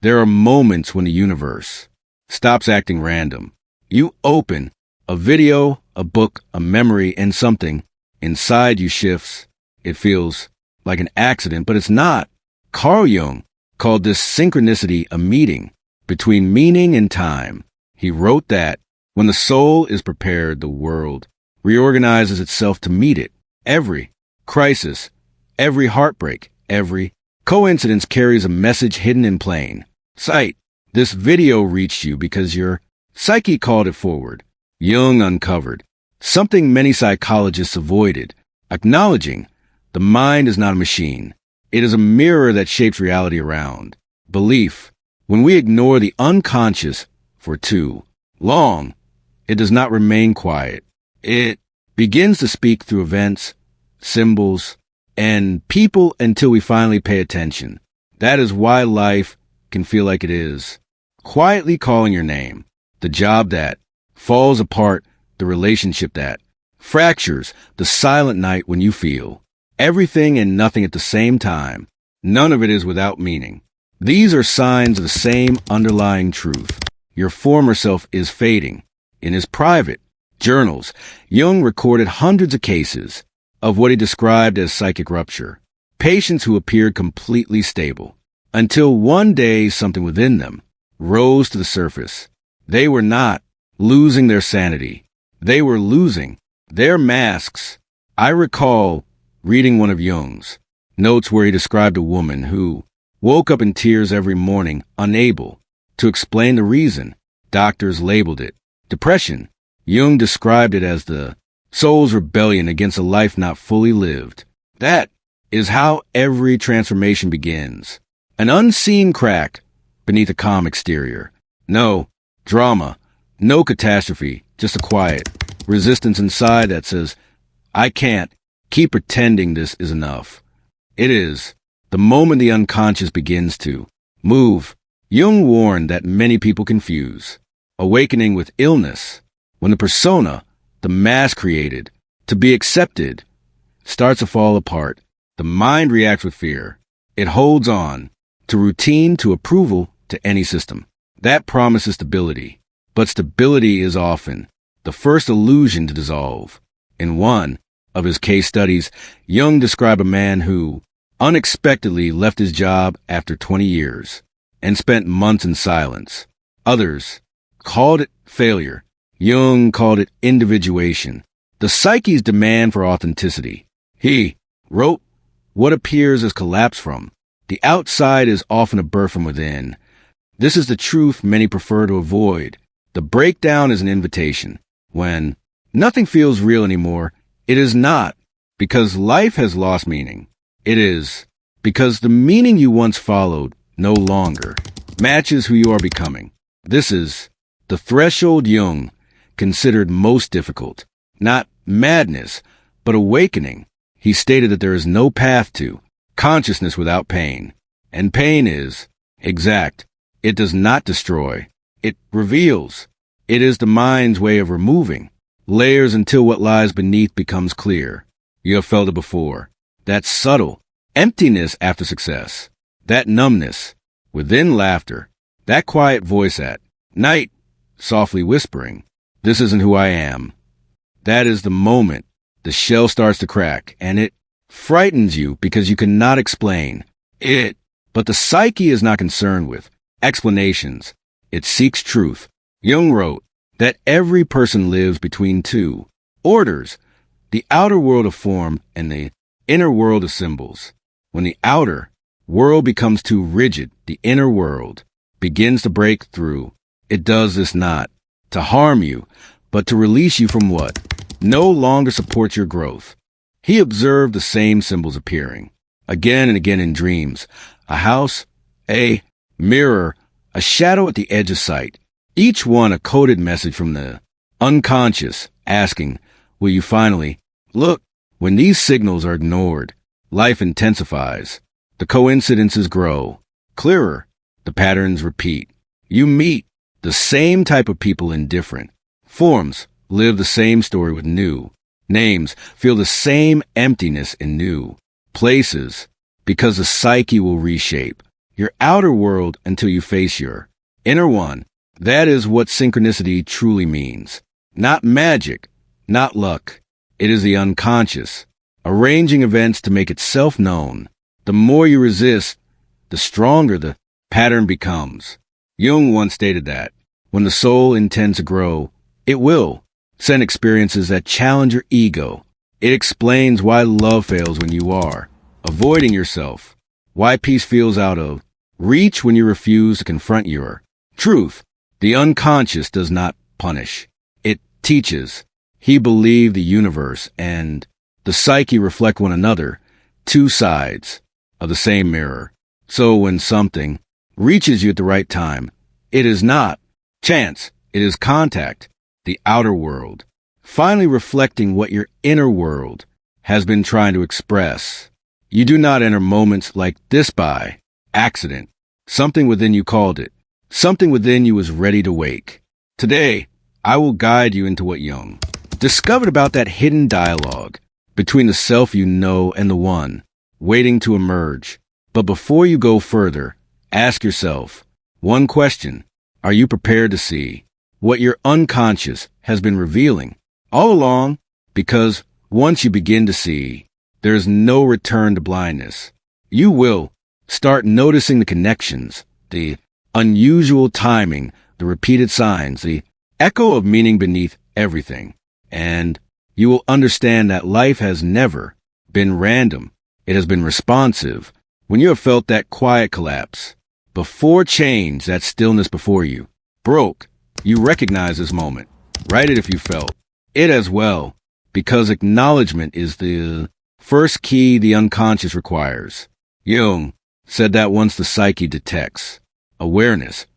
There are moments when the universe stops acting random. You open a video, a book, a memory, and something inside you shifts. It feels like an accident, but it's not. Carl Jung called this synchronicity a meeting between meaning and time. He wrote that when the soul is prepared, the world reorganizes itself to meet it. Every crisis, every heartbreak, every coincidence carries a message hidden in plain sight. This video reached you because your psyche called it forward. Jung uncovered something many psychologists avoided, acknowledging the mind is not a machine. It is a mirror that shapes reality around belief. When we ignore the unconscious for too long, it does not remain quiet. It begins to speak through events, symbols, and people until we finally pay attention. That is why life can feel like it is quietly calling your name. The job that falls apart, the relationship that fractures, the silent night when you feel everything and nothing at the same time. None of it is without meaning. These are signs of the same underlying truth. Your former self is fading. In his private journals, Jung recorded hundreds of cases of what he described as psychic rupture. Patients who appeared completely stable, until one day something within them rose to the surface. They were not losing their sanity. They were losing their masks. I recall reading one of Jung's notes where he described a woman who woke up in tears every morning, unable to explain the reason. Doctors labeled it depression. Jung described it as the soul's rebellion against a life not fully lived. That is how every transformation begins. An unseen crack beneath a calm exterior. No drama, no catastrophe, just a quiet resistance inside that says, I can't keep pretending this is enough. It is the moment the unconscious begins to move. Jung warned that many people confuse awakening with illness. When the persona, the mask created to be accepted, starts to fall apart, the mind reacts with fear. It holds on to routine, to approval, to any system that promises stability. But stability is often the first illusion to dissolve. In one of his case studies, Jung described a man who unexpectedly left his job after 20 years and spent months in silence. Others called it failure. Jung called it individuation, the psyche's demand for authenticity. He wrote, what appears as collapse from the outside is often a birth from within. This is the truth many prefer to avoid. The breakdown is an invitation. When nothing feels real anymore, it is not because life has lost meaning. It is because the meaning you once followed no longer matches who you are becoming. This is the threshold Jung considered most difficult. Not madness, but awakening. He stated that there is no path to consciousness without pain. And pain is exact. It does not destroy. It reveals. It is the mind's way of removing layers until what lies beneath becomes clear. You have felt it before. That subtle emptiness after success. That numbness within laughter. That quiet voice at night, softly whispering, this isn't who I am. That is the moment the shell starts to crack, and it frightens you because you cannot explain it. But the psyche is not concerned with explanations. It seeks truth. Jung wrote that every person lives between two orders, the outer world of form and the inner world of symbols. When the outer world becomes too rigid, the inner world begins to break through. It does this not to harm you, but to release you from what no longer supports your growth. He observed the same symbols appearing again and again in dreams. A house, a mirror, a shadow at the edge of sight. Each one a coded message from the unconscious asking, will you finally look? When these signals are ignored, life intensifies. The coincidences grow clearer. The patterns repeat. You meet the same type of people in different forms, live the same story with new names, feel the same emptiness in new places, because the psyche will reshape. your outer world until you face your inner one. That is what synchronicity truly means. Not magic, not luck. It is the unconscious, arranging events to make itself known. The more you resist, the stronger the pattern becomes. Jung once stated that when the soul intends to grow, it will send experiences that challenge your ego. It explains why love fails when you are avoiding yourself, why peace feels out of reach when you refuse to confront your truth. The unconscious does not punish. It teaches. He believed the universe and the psyche reflect one another, two sides of the same mirror. So when something reaches you at the right time, it is not chance, it is contact, the outer world, finally reflecting what your inner world has been trying to express. You do not enter moments like this by accident. Something within you called it. Something within you was ready to wake. Today, I will guide you into what Jung discovered about that hidden dialogue between the self you know and the one waiting to emerge. But before you go further, ask yourself one question. Are you prepared to see what your unconscious has been revealing all along? Because once you begin to see, there is no return to blindness. You will start noticing the connections, the unusual timing, the repeated signs, the echo of meaning beneath everything. And you will understand that life has never been random. It has been responsive. When you have felt that quiet collapse, before change, that stillness before you broke, you recognize this moment. Write it if you felt it as well, because acknowledgement is the first key the unconscious requires. Jung said that once the psyche detects awareness,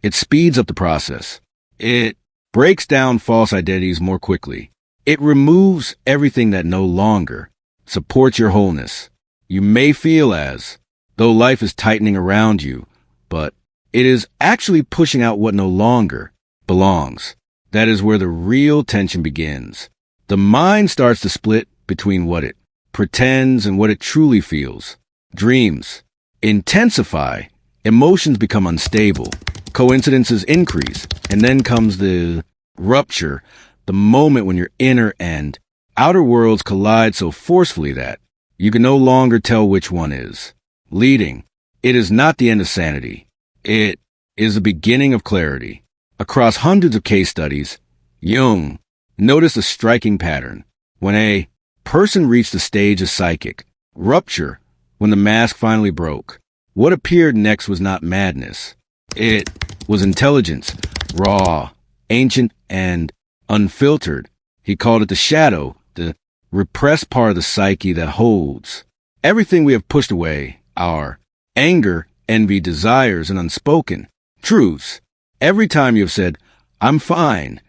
it speeds up the process. It breaks down false identities more quickly. It removes everything that no longer supports your wholeness. You may feel as though life is tightening around you, but it is actually pushing out what no longer belongs. That is where the real tension begins. The mind starts to split between what it pretends and what it truly feels. Dreams intensify, emotions become unstable, coincidences increase, and then comes the rupture, the moment when your inner and outer worlds collide so forcefully that you can no longer tell which one is leading. It is not the end of sanity. It is the beginning of clarity. Across hundreds of case studies, Jung noticed a striking pattern. When a person reached the stage of psychic rupture, when the mask finally broke, what appeared next was not madness. It was intelligence, raw, ancient, and unfiltered. He called it the shadow, the repressed part of the psyche that holds everything we have pushed away, our anger, envy, desires, and unspoken truths. Every time you have said, "I'm fine,"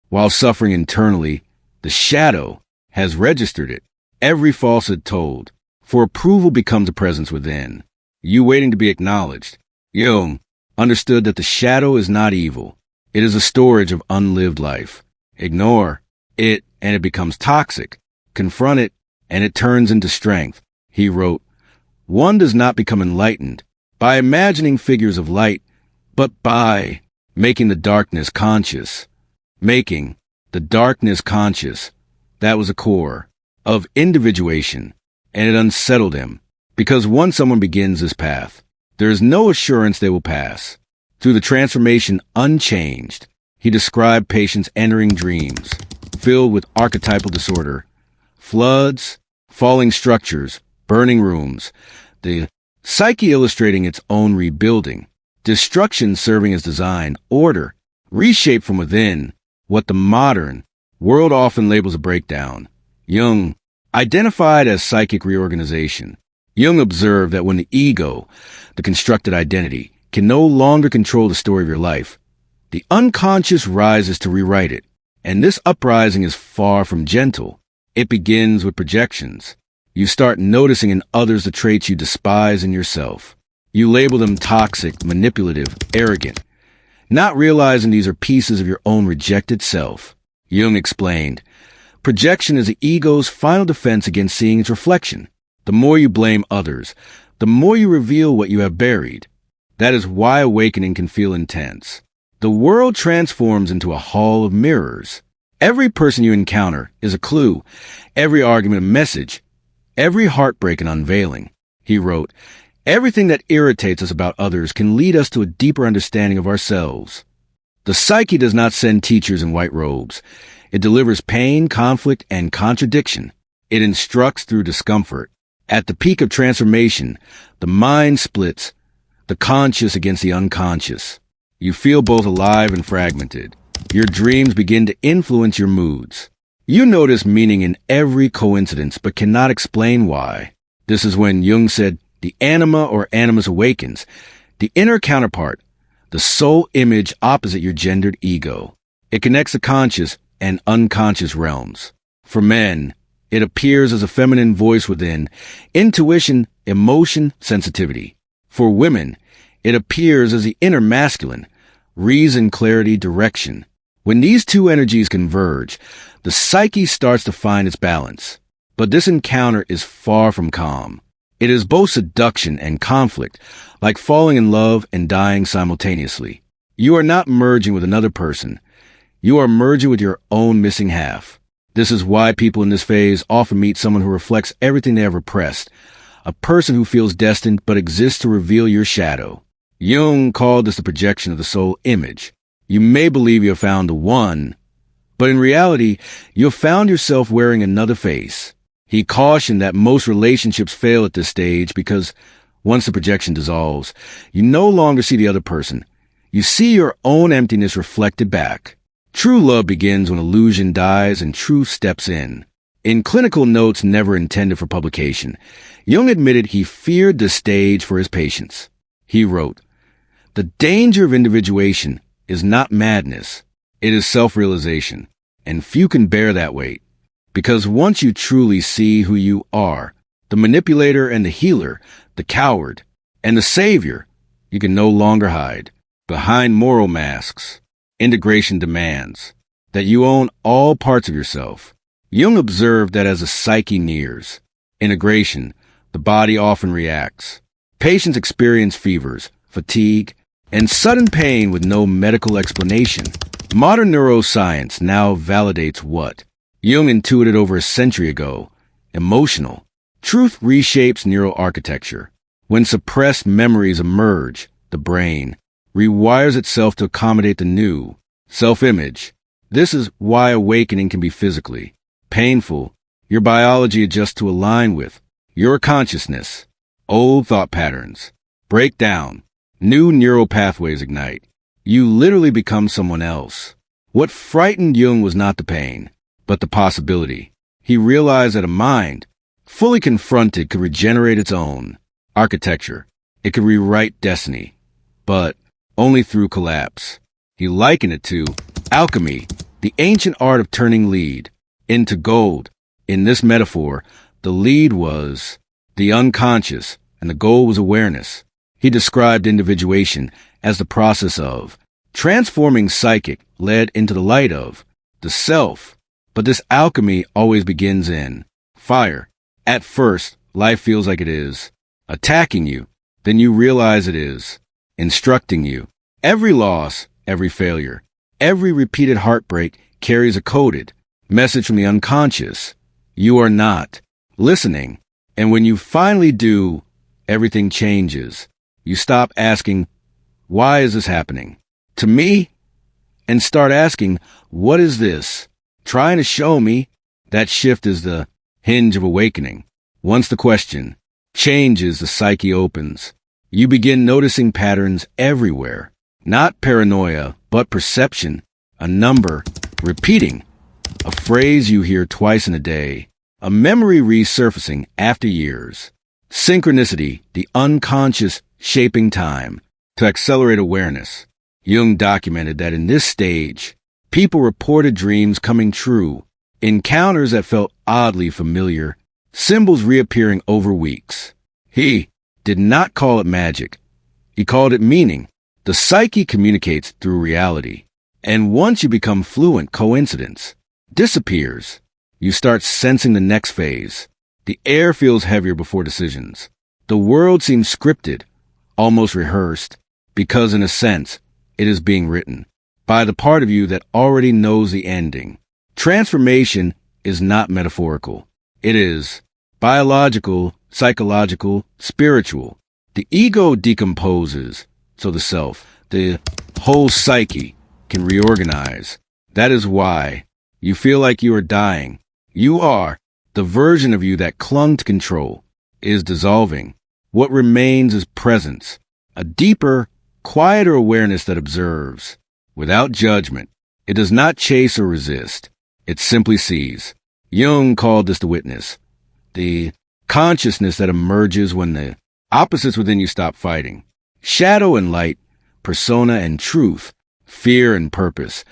while suffering internally, the shadow has registered it. Every falsehood told, for approval becomes a presence within, you waiting to be acknowledged. Jung understood that the shadow is not evil. It is a storage of unlived life. Ignore it, and it becomes toxic. Confront it, and it turns into strength. He wrote, "One does not become enlightened by imagining figures of light, but by making the darkness conscious." Making the darkness conscious, that was a core of individuation, and it unsettled him, because once someone begins this path, there is no assurance they will pass through the transformation unchanged. He described patients entering dreams filled with archetypal disorder, floods, falling structures, burning rooms, the psyche illustrating its own rebuilding, destruction serving as design, order, reshaped from within, what the modern world often labels a breakdown. Jung identified as psychic reorganization. Jung observed that when the ego, the constructed identity, can no longer control the story of your life, the unconscious rises to rewrite it. And this uprising is far from gentle. It begins with projections. You start noticing in others the traits you despise in yourself. You label them toxic, manipulative, arrogant, not realizing these are pieces of your own rejected self. Jung explained, projection is the ego's final defense against seeing its reflection. The more you blame others, the more you reveal what you have buried. That is why awakening can feel intense. The world transforms into a hall of mirrors. Every person you encounter is a clue, every argument a message, every heartbreak an unveiling. He wrote, everything that irritates us about others can lead us to a deeper understanding of ourselves. The psyche does not send teachers in white robes. It delivers pain, conflict, and contradiction. It instructs through discomfort. At the peak of transformation, the mind splits, the conscious against the unconscious. You feel both alive and fragmented. Your dreams begin to influence your moods. You notice meaning in every coincidence but cannot explain why. This is when Jung said, the anima or animus awakens, the inner counterpart, the soul image opposite your gendered ego. It connects the conscious and unconscious realms. For men, it appears as a feminine voice within, intuition, emotion, sensitivity. For women, it appears as the inner masculine, reason, clarity, direction. When these two energies converge, the psyche starts to find its balance. But this encounter is far from calm. It is both seduction and conflict, like falling in love and dying simultaneously. You are not merging with another person. You are merging with your own missing half. This is why people in this phase often meet someone who reflects everything they have repressed, a person who feels destined but exists to reveal your shadow. Jung called this the projection of the soul image. You may believe you have found the one, but in reality, you have found yourself wearing another face. He cautioned that most relationships fail at this stage because once the projection dissolves, you no longer see the other person. You see your own emptiness reflected back. True love begins when illusion dies and truth steps in. In clinical notes never intended for publication, Jung admitted he feared this stage for his patients. He wrote, the danger of individuation is not madness. It is self-realization, and few can bear that weight. Because once you truly see who you are, the manipulator and the healer, the coward and the savior, you can no longer hide behind moral masks. Integration demands that you own all parts of yourself. Jung observed that as the psyche nears integration, the body often reacts. Patients experience fevers, fatigue, and sudden pain with no medical explanation. Modern neuroscience now validates what Jung intuited over a century ago: emotional. Truth reshapes neural architecture. When suppressed memories emerge, the brain rewires itself to accommodate the new self-image. This is why awakening can be physically painful. Your biology adjusts to align with your consciousness. Old thought patterns break down. New neural pathways ignite. You literally become someone else. What frightened Jung was not the pain, but the possibility. He realized that a mind, fully confronted, could regenerate its own architecture. It could rewrite destiny, but only through collapse. He likened it to alchemy, the ancient art of turning lead into gold. In this metaphor, the lead was the unconscious and the gold was awareness. He described individuation as the process of transforming psychic led into the light of the self. But this alchemy always begins in fire. At first, life feels like it is attacking you. Then you realize it is instructing you. Every loss, every failure, every repeated heartbreak carries a coded message from the unconscious. You are not listening. And when you finally do, everything changes. You stop asking, why is this happening to me? And start asking, what is this trying to show me? That shift is the hinge of awakening. Once the question changes, the psyche opens. You begin noticing patterns everywhere. Not paranoia, but perception. A number repeating. A phrase you hear twice in a day. A memory resurfacing after years. Synchronicity, the unconscious shaping time to accelerate awareness. Jung documented that in this stage, people reported dreams coming true, encounters that felt oddly familiar, symbols reappearing over weeks. He did not call it magic. He called it meaning. The psyche communicates through reality. And once you become fluent, coincidence disappears. You start sensing the next phase. The air feels heavier before decisions. The world seems scripted, almost rehearsed, because in a sense, it is being written by the part of you that already knows the ending. Transformation is not metaphorical. It is biological, psychological, spiritual. The ego decomposes, so the self, the whole psyche, can reorganize. That is why you feel like you are dying. You are. The version of you that clung to control is dissolving. What remains is presence, a deeper, quieter awareness that observes, without judgment. It does not chase or resist. It simply sees. Jung called this the witness, the consciousness that emerges when the opposites within you stop fighting. Shadow and light, persona and truth, fear and purpose.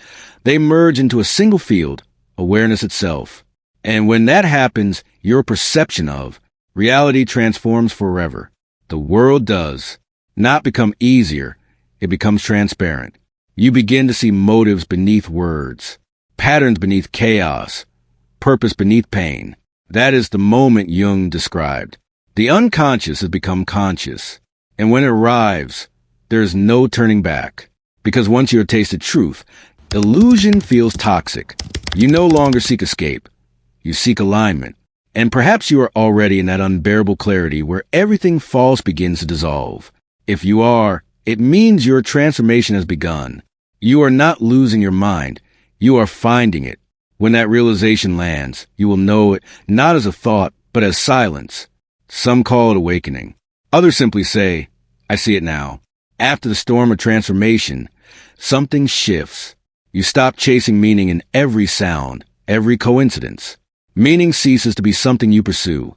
They merge into a single field, awareness itself. And when that happens, your perception of reality transforms forever. The world does not become easier. It becomes transparent. You begin to see motives beneath words, patterns beneath chaos, purpose beneath pain. That is the moment Jung described. The unconscious has become conscious. And when it arrives, there is no turning back. Because once you have tasted truth, illusion feels toxic. You no longer seek escape. You seek alignment. And perhaps you are already in that unbearable clarity where everything false begins to dissolve. If you are, it means your transformation has begun. You are not losing your mind. You are finding it. When that realization lands, you will know it not as a thought, but as silence. Some call it awakening. Others simply say, I see it now. After the storm of transformation, something shifts. You stop chasing meaning in every sound, every coincidence. Meaning ceases to be something you pursue.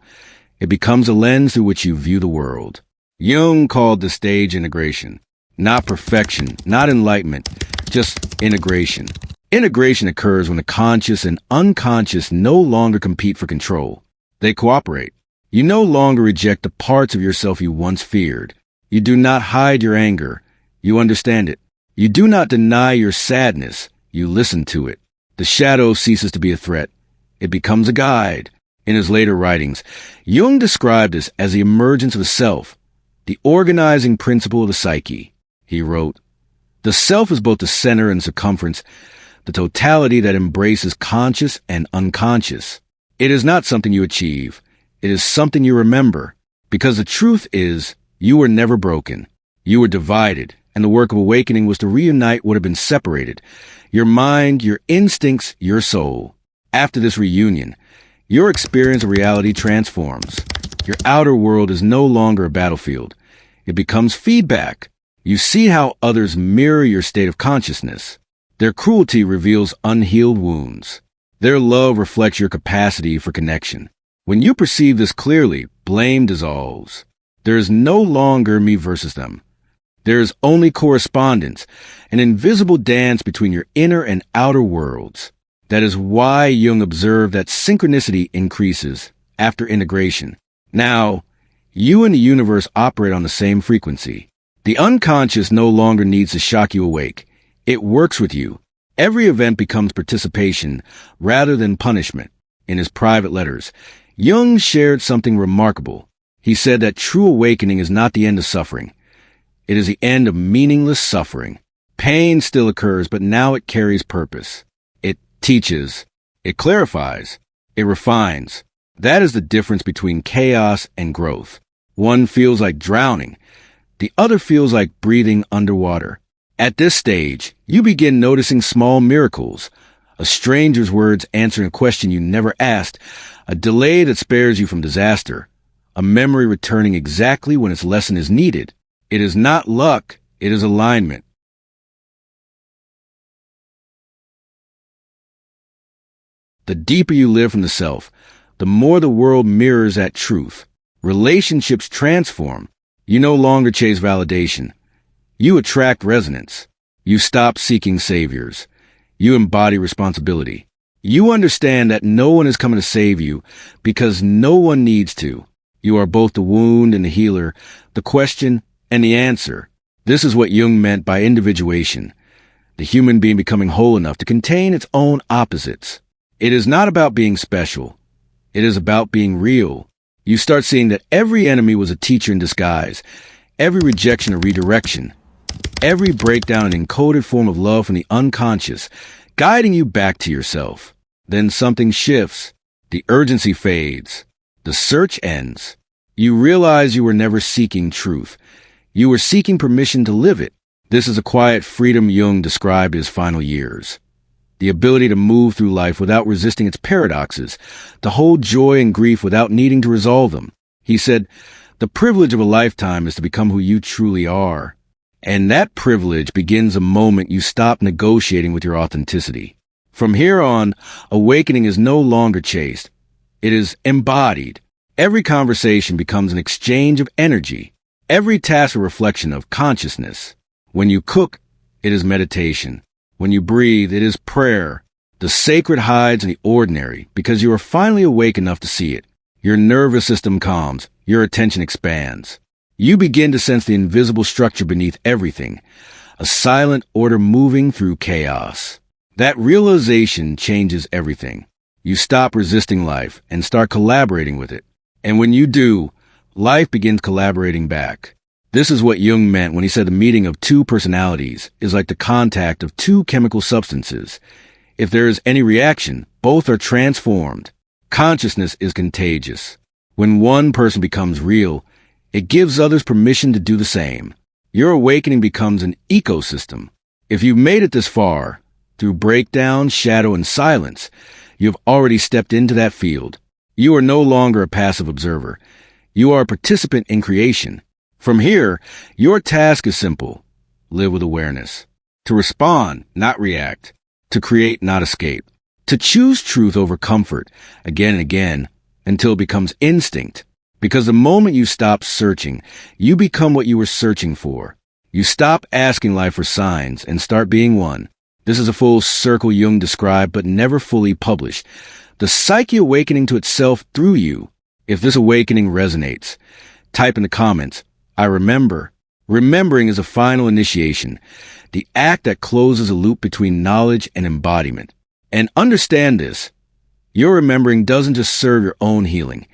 It becomes a lens through which you view the world. Jung called the stage integration. Not perfection, not enlightenment, just integration. Integration occurs when the conscious and unconscious no longer compete for control. They cooperate. You no longer reject the parts of yourself you once feared. You do not hide your anger. You understand it. You do not deny your sadness. You listen to it. The shadow ceases to be a threat. It becomes a guide. In his later writings, Jung described this as the emergence of the self, the organizing principle of the psyche. He wrote, the self is both the center and circumference, the totality that embraces conscious and unconscious. It is not something you achieve. It is something you remember. Because the truth is, you were never broken. You were divided, and the work of awakening was to reunite what had been separated. Your mind, your instincts, your soul. After this reunion, your experience of reality transforms. Your outer world is no longer a battlefield. It becomes feedback. You see how others mirror your state of consciousness. Their cruelty reveals unhealed wounds. Their love reflects your capacity for connection. When you perceive this clearly, blame dissolves. There is no longer me versus them. There is only correspondence, an invisible dance between your inner and outer worlds. That is why Jung observed that synchronicity increases after integration. Now, you and the universe operate on the same frequency. The unconscious no longer needs to shock you awake. It works with you. Every event becomes participation rather than punishment. In his private letters, Jung shared something remarkable. He said that true awakening is not the end of suffering. It is the end of meaningless suffering. Pain still occurs, but now it carries purpose. It teaches. It clarifies. It refines. That is the difference between chaos and growth. One feels like drowning. The other feels like breathing underwater. At this stage, you begin noticing small miracles. A stranger's words answering a question you never asked. A delay that spares you from disaster. A memory returning exactly when its lesson is needed. It is not luck, it is alignment. The deeper you live from the self, the more the world mirrors that truth. Relationships transform. You no longer chase validation. You attract resonance. You stop seeking saviors. You embody responsibility. You understand that no one is coming to save you because no one needs to. You are both the wound and the healer, the question and the answer. This is what Jung meant by individuation, the human being becoming whole enough to contain its own opposites. It is not about being special. It is about being real. You start seeing that every enemy was a teacher in disguise, every rejection a redirection, every breakdown an encoded form of love from the unconscious, guiding you back to yourself. Then something shifts. The urgency fades. The search ends. You realize you were never seeking truth. You were seeking permission to live it. This is a quiet freedom Jung described his final years. The ability to move through life without resisting its paradoxes, to hold joy and grief without needing to resolve them. He said, "The privilege of a lifetime is to become who you truly are. And that privilege begins the moment you stop negotiating with your authenticity. From here on, awakening is no longer chased. It is embodied. Every conversation becomes an exchange of energy. Every task a reflection of consciousness. When you cook, it is meditation. When you breathe, it is prayer. The sacred hides in the ordinary because you are finally awake enough to see it. Your nervous system calms. Your attention expands. You begin to sense the invisible structure beneath everything, a silent order moving through chaos. That realization changes everything. You stop resisting life and start collaborating with it. And when you do, life begins collaborating back. This is what Jung meant when he said the meeting of two personalities is like the contact of two chemical substances. If there is any reaction, both are transformed. Consciousness is contagious. When one person becomes real, it gives others permission to do the same. Your awakening becomes an ecosystem. If you've made it this far, through breakdown, shadow, and silence, you've already stepped into that field. You are no longer a passive observer. You are a participant in creation. From here, your task is simple. Live with awareness. To respond, not react. To create, not escape. To choose truth over comfort, again and again, until it becomes instinct. Because the moment you stop searching, you become what you were searching for. You stop asking life for signs and start being one. This is a full circle Jung described but never fully published. The psyche awakening to itself through you. If this awakening resonates, type in the comments, "I remember." Remembering is a final initiation, the act that closes a loop between knowledge and embodiment. And understand this, your remembering doesn't just serve your own healing.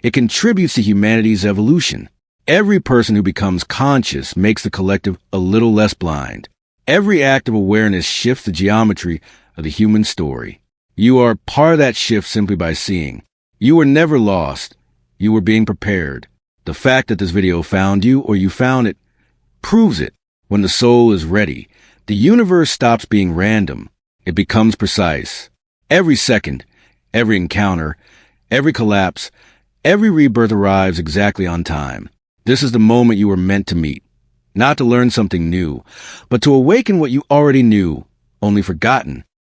It contributes to humanity's evolution. Every person who becomes conscious makes the collective a little less blind. Every act of awareness shifts the geometry of the human story. You are part of that shift simply by seeing. You were never lost. You were being prepared. The fact that this video found you or you found it proves it. When the soul is ready, the universe stops being random. It becomes precise. Every second, every encounter, every collapse, every rebirth arrives exactly on time. This is the moment you were meant to meet. Not to learn something new, but to awaken what you already knew, only forgotten.